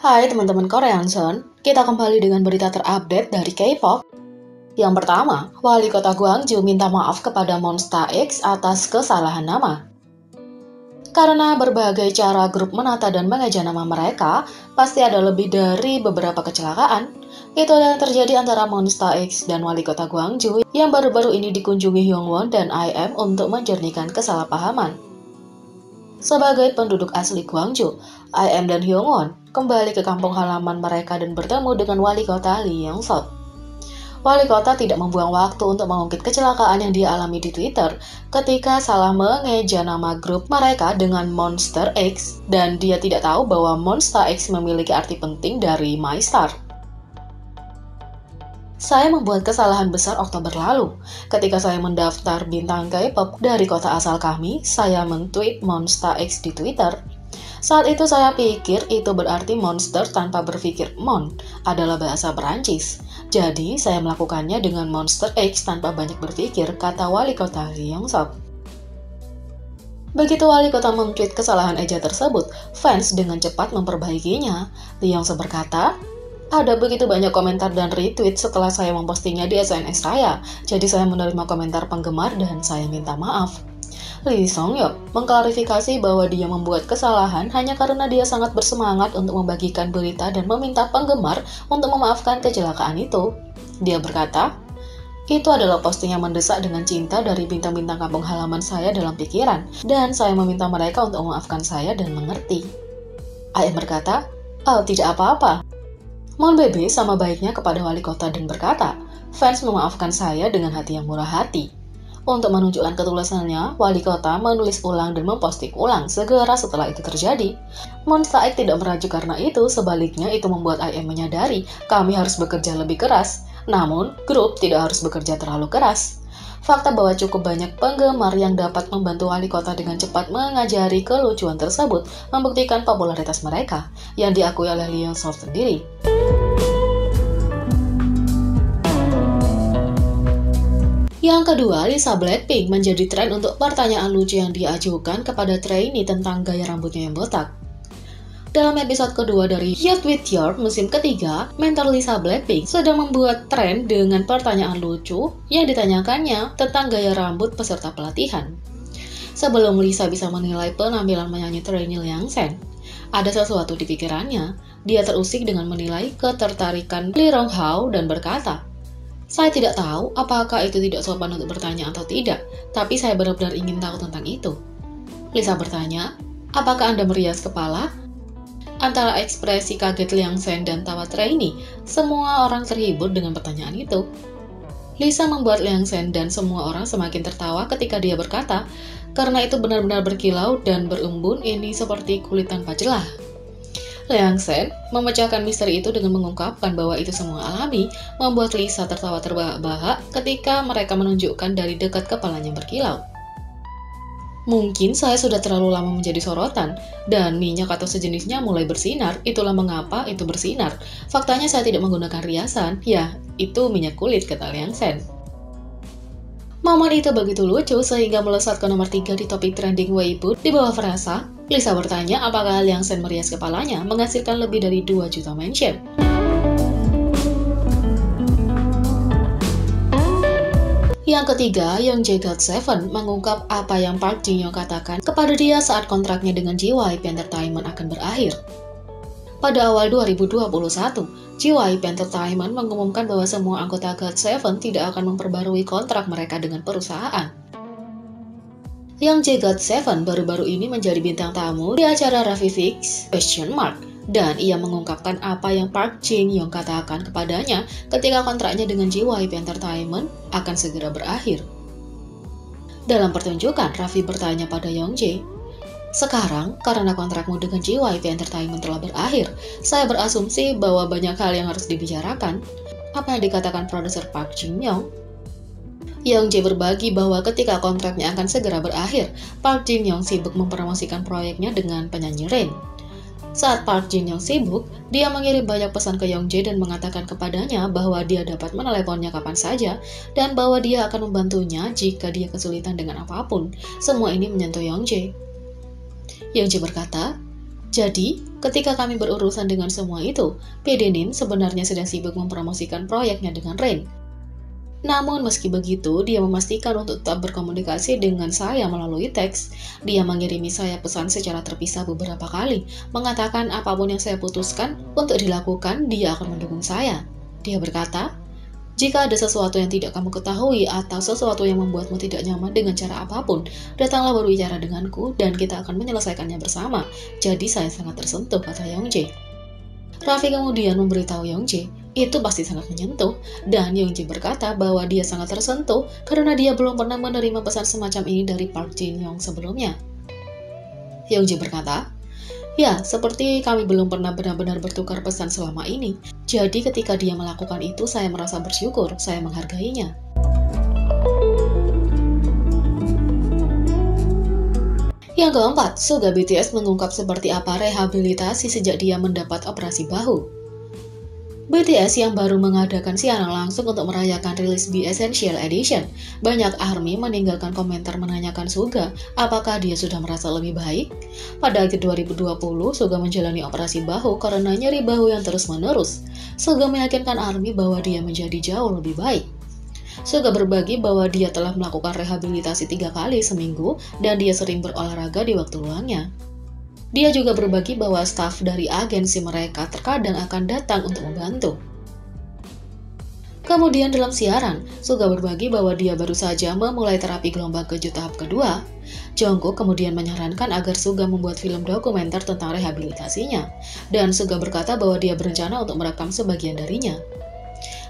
Hai teman-teman Koreanson, kita kembali dengan berita terupdate dari K-pop. Yang pertama, wali kota Gwangju minta maaf kepada Monsta X atas kesalahan nama. Karena berbagai cara grup menata dan mengeja nama mereka, pasti ada lebih dari beberapa kecelakaan. Itu yang terjadi antara Monsta X dan wali kota Gwangju yang baru-baru ini dikunjungi Hyungwon dan IM untuk menjernihkan kesalahpahaman. Sebagai penduduk asli Gwangju, IM dan Hyungwon kembali ke kampung halaman mereka dan bertemu dengan wali kota Lee Young-suk. Wali kota tidak membuang waktu untuk mengungkit kecelakaan yang dia alami di Twitter ketika salah mengeja nama grup mereka dengan Monster X dan dia tidak tahu bahwa Monster X memiliki arti penting dari My Star. Saya membuat kesalahan besar Oktober lalu. Ketika saya mendaftar bintang K-pop dari kota asal kami, saya men-tweet Monster X di Twitter. Saat itu saya pikir itu berarti monster tanpa berpikir mon adalah bahasa Perancis. Jadi saya melakukannya dengan Monster X tanpa banyak berpikir, kata wali kota Lee Young-suk. Begitu wali kota men-tweet kesalahan eja tersebut, fans dengan cepat memperbaikinya. Lee Young-suk berkata, ada begitu banyak komentar dan retweet setelah saya mempostingnya di SNS saya, jadi saya menerima komentar penggemar dan saya minta maaf. Lee Sung-yeop mengklarifikasi bahwa dia membuat kesalahan hanya karena dia sangat bersemangat untuk membagikan berita dan meminta penggemar untuk memaafkan kecelakaan itu. Dia berkata, itu adalah posting yang mendesak dengan cinta dari bintang-bintang kampung halaman saya dalam pikiran, dan saya meminta mereka untuk memaafkan saya dan mengerti. IM berkata, oh tidak apa-apa. Mon Bebe sama baiknya kepada wali kota dan berkata, fans memaafkan saya dengan hati yang murah hati. Untuk menunjukkan ketulusannya, wali kota menulis ulang dan memposting ulang segera setelah itu terjadi. Monsta X tidak merajuk karena itu, sebaliknya itu membuat IM menyadari kami harus bekerja lebih keras. Namun, grup tidak harus bekerja terlalu keras. Fakta bahwa cukup banyak penggemar yang dapat membantu wali kota dengan cepat mengajari kelucuan tersebut membuktikan popularitas mereka, yang diakui oleh Lee Young-suk sendiri. Yang kedua, Lisa Blackpink menjadi tren untuk pertanyaan lucu yang diajukan kepada trainee tentang gaya rambutnya yang botak. Dalam episode kedua dari Youth With Your musim ketiga, mentor Lisa Blackpink sedang membuat tren dengan pertanyaan lucu yang ditanyakannya tentang gaya rambut peserta pelatihan. Sebelum Lisa bisa menilai penampilan menyanyi trainee Liang Sen, ada sesuatu di pikirannya. Dia terusik dengan menilai ketertarikan Lee Rong Hao dan berkata, saya tidak tahu apakah itu tidak sopan untuk bertanya atau tidak, tapi saya benar-benar ingin tahu tentang itu. Lisa bertanya, apakah Anda merias kepala? Antara ekspresi kaget Liang Sen dan tawa trainee, semua orang terhibur dengan pertanyaan itu. Lisa membuat Liang Sen dan semua orang semakin tertawa ketika dia berkata, karena itu benar-benar berkilau dan berembun ini seperti kulit tanpa celah. Liang Sen memecahkan misteri itu dengan mengungkapkan bahwa itu semua alami, membuat Lisa tertawa terbahak-bahak ketika mereka menunjukkan dari dekat kepalanya berkilau. Mungkin saya sudah terlalu lama menjadi sorotan, dan minyak atau sejenisnya mulai bersinar, itulah mengapa itu bersinar. Faktanya saya tidak menggunakan riasan, ya, itu minyak kulit, kata Liang Sen. Momen itu begitu lucu sehingga melesat ke nomor 3 di topik trending Weibo di bawah frasa. Lisa bertanya apakah Liang Sen merias kepalanya menghasilkan lebih dari 2 juta mention. Yang ketiga, Young Jae GOT7 mengungkap apa yang Park Jin Young katakan kepada dia saat kontraknya dengan JYP Entertainment akan berakhir. Pada awal 2021, JYP Entertainment mengumumkan bahwa semua anggota GOT7 tidak akan memperbarui kontrak mereka dengan perusahaan. Young Jae GOT7 baru-baru ini menjadi bintang tamu di acara Raffi Fix ? Dan ia mengungkapkan apa yang Park Jin Young katakan kepadanya ketika kontraknya dengan JYP Entertainment akan segera berakhir. Dalam pertunjukan, Raffi bertanya pada Young Jae, sekarang, karena kontrakmu dengan JYP Entertainment telah berakhir, saya berasumsi bahwa banyak hal yang harus dibicarakan. Apa yang dikatakan produser Park Jin Young? Young Jae berbagi bahwa ketika kontraknya akan segera berakhir, Park Jin Young sibuk mempromosikan proyeknya dengan penyanyi Rain. Saat Park Jin Young sibuk, dia mengirim banyak pesan ke Young Jae dan mengatakan kepadanya bahwa dia dapat meneleponnya kapan saja dan bahwa dia akan membantunya jika dia kesulitan dengan apapun. Semua ini menyentuh Young Jae. Young Jae berkata, Jadi, ketika kami berurusan dengan semua itu, PDNin sebenarnya sedang sibuk mempromosikan proyeknya dengan Rain. Namun meski begitu, dia memastikan untuk tetap berkomunikasi dengan saya melalui teks. Dia mengirimi saya pesan secara terpisah beberapa kali, mengatakan apapun yang saya putuskan untuk dilakukan, dia akan mendukung saya. Dia berkata, "Jika ada sesuatu yang tidak kamu ketahui atau sesuatu yang membuatmu tidak nyaman dengan cara apapun, datanglah berbicara denganku dan kita akan menyelesaikannya bersama." Jadi saya sangat tersentuh, kata Youngjae. Raffi kemudian memberitahu Youngjae, itu pasti sangat menyentuh, dan Youngjae berkata bahwa dia sangat tersentuh karena dia belum pernah menerima pesan semacam ini dari Park Jin Young sebelumnya. Youngjae berkata, "Ya, seperti kami belum pernah benar-benar bertukar pesan selama ini. Jadi ketika dia melakukan itu, saya merasa bersyukur, saya menghargainya." Yang keempat, Suga BTS mengungkap seperti apa rehabilitasi sejak dia mendapat operasi bahu. BTS yang baru mengadakan siaran langsung untuk merayakan rilis B Essential Edition, banyak ARMY meninggalkan komentar menanyakan Suga apakah dia sudah merasa lebih baik. Pada akhir 2020, Suga menjalani operasi bahu karena nyeri bahu yang terus-menerus. Suga meyakinkan ARMY bahwa dia menjadi jauh lebih baik. Suga berbagi bahwa dia telah melakukan rehabilitasi 3 kali seminggu dan dia sering berolahraga di waktu luangnya. Dia juga berbagi bahwa staf dari agensi mereka terkadang akan datang untuk membantu. Kemudian dalam siaran, Suga berbagi bahwa dia baru saja memulai terapi gelombang kejut tahap kedua. Jungkook kemudian menyarankan agar Suga membuat film dokumenter tentang rehabilitasinya, dan Suga berkata bahwa dia berencana untuk merekam sebagian darinya.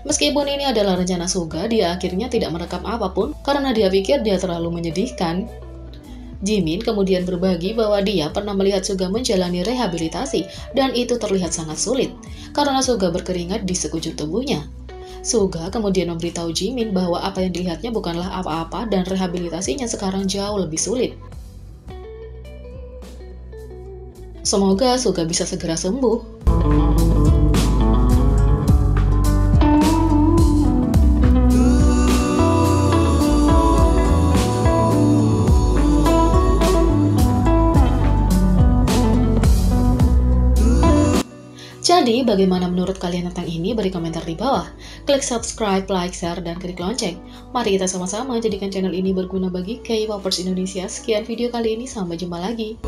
Meskipun ini adalah rencana Suga, dia akhirnya tidak merekam apapun karena dia pikir dia terlalu menyedihkan. Jimin kemudian berbagi bahwa dia pernah melihat Suga menjalani rehabilitasi dan itu terlihat sangat sulit karena Suga berkeringat di sekujur tubuhnya. Suga kemudian memberitahu Jimin bahwa apa yang dilihatnya bukanlah apa-apa dan rehabilitasinya sekarang jauh lebih sulit. Semoga Suga bisa segera sembuh. Jadi, bagaimana menurut kalian tentang ini? Beri komentar di bawah. Klik subscribe, like, share, dan klik lonceng. Mari kita sama-sama jadikan channel ini berguna bagi K-popers Indonesia. Sekian video kali ini, sampai jumpa lagi.